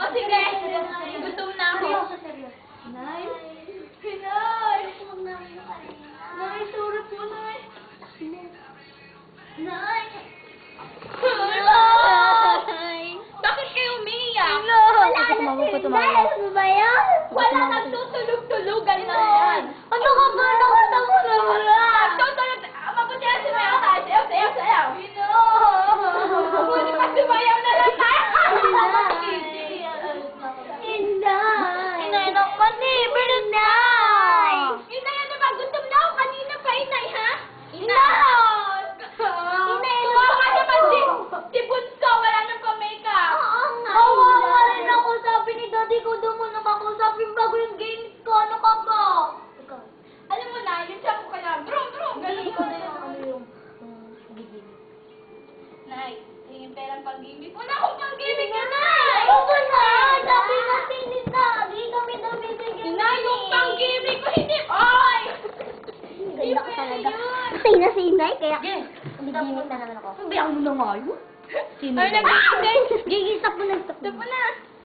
O sige, gutom na ako. Seryoso. Nay? Nay? Nay, sorry po, Nay. Nay! Nay! Bakit kayo umiiyak? Dahil mo ba yan? Wala nang tutulog-tulugan na yan. Ano ka ba? Nakita mo na wala! Tutulog! Mabuti na sumayaw tayo. Sayaw. Mabuti pa sumayaw na lang tayo. Inday! Inday naman eh! Inday! Inay, ano ba? Gutom na ako kanina pa, Inay, ha? Inay! Tuwa ka naman si Bunso. Wala nang pa-makeup. Kawawa rin ako. Sabi ni Daddy ko doon mo naman ako. Sabi bago yung games ko. Ano ka ba? Alam mo na, yun siya ko ka na. Brum. Ganun ko rin. Nay, yung perang pag-ibig. Wala akong pag-ibig ka, Nay! Oo na! Sabi kasi ni Daddy kami daw bibigyan. Inay, yung pang-ibig ko, hindi. Ay! Ganda ka talaga. yun. Kasi na si Inday, kaya Yes. umiginit na naman ako. Sabihan mo na nga yun. Sino Ay, ba? nag-iisip. Gigisa po na. Ito pa na.